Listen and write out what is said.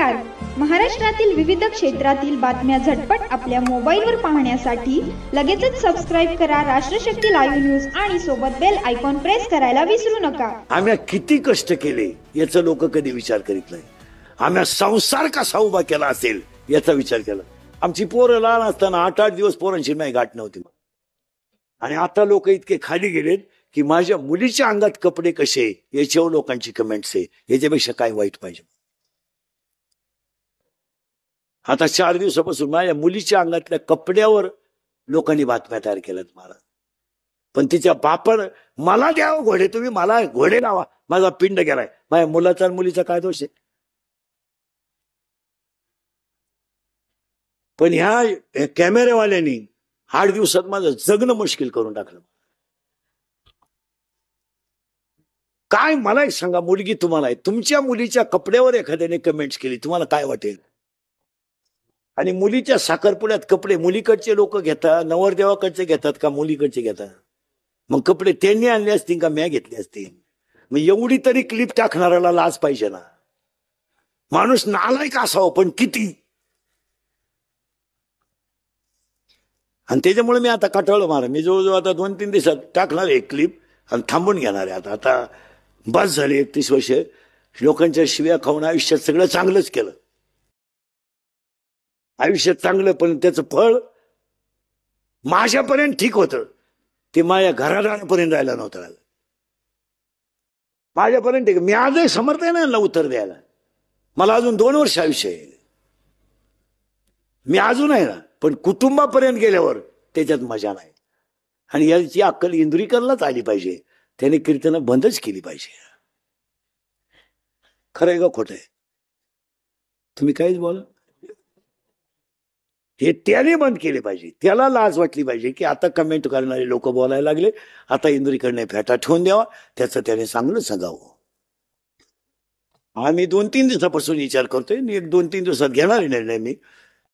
नमस्कार. महाराष्ट्रातील विविध क्षेत्रातील बातम्या झटपट आपल्या मोबाईलवर पाहण्यासाठी लगेचच सबस्क्राईब करा राष्ट्रशक्ती लाईव्ह न्यूज आणि सोबत बेल आयकॉन प्रेस करायला विसरू नका. आम्ही किती कष्ट केले याचा लोक कधी विचार करीत नाही. आम्ही संसार कसा उभा केला असेल याचा विचार केला. आमची पोरं लहान असताना 8-8 दिवस पोरांची नाही गाठ नव्हती. आणि आता लोक इतके खाली गेलेत की माझ्या मुलीच्या अंगात कपडे कसे याच्यावर लोकांची कमेंट्स आहे. याच्यापेक्षा काय वाईट पाहिजे. आता 4 दिवसापासून माझ्या मुलीच्या अंगातल्या कपड्यावर लोकांनी बातम्या तयार केल्यात मला. पण तिच्या बापानं मला द्यावं घोडे, तुम्ही मला घोडे लावा, माझा पिंड गेलाय. माझ्या मुलाचा आणि मुलीचा काय दोष आहे. पण ह्या कॅमेरेवाल्यांनी 8 दिवसात माझं जगणं मुश्किल करून टाकलं. काय मला एक सांगा, मुलगी तुम्हाला आहे, तुमच्या मुलीच्या कपड्यावर एखाद्याने कमेंट्स केली, तुम्हाला काय वाटेल. आणि मुलीच्या साखरपुड्यात कपडे मुलीकडचे लोक घेतात, नवरदेवाकडचे घेतात का मुलीकडचे घेतात. मग कपडे त्यांनी आणले असतील का म्या घेतले असतील. मग एवढी तरी क्लिप टाकणाऱ्याला लाज पाहिजे ना. माणूस नालायक असावं पण किती. आणि त्याच्यामुळे मी आता कटाळलो मारा. मी जवळजवळ आता 2-3 दिवसात टाकणार एक क्लिप आणि थांबून घेणार आहे. आता बस झाली. 31 वर्ष लोकांच्या शिव्या खाऊन आयुष्यात सगळं चांगलंच केलं. आयुष्यात चांगलं, पण त्याचं फळ माझ्यापर्यंत ठीक होतं, ते माझ्या घरादारापर्यंत राहायला नव्हतं. माझ्यापर्यंत ठीक. मी आजही समर्थ आहे ना उत्तर द्यायला. मला अजून 2 वर्ष आयुष्य आहे. मी अजून आहे ना. पण कुटुंबापर्यंत गेल्यावर त्याच्यात मजा नाही. आणि याची अक्कल इंद्रिकरलाच आली पाहिजे. त्याने कीर्तनं बंदच केली पाहिजे. खरं आहे का खोटं आहे. तुम्ही काहीच बोला. हे त्याने बंद केले पाहिजे. त्याला लाज वाटली पाहिजे की आता कमेंट करणारे लोक बोलायला लागले, आता इंद्रिकडने फेटा ठेवून द्यावा. त्याचं त्याने चांगलं सांगावं. आम्ही 2-3 दिवसापासून विचार करतोय. 1-2-3 दिवसात घेणार निर्णय मी.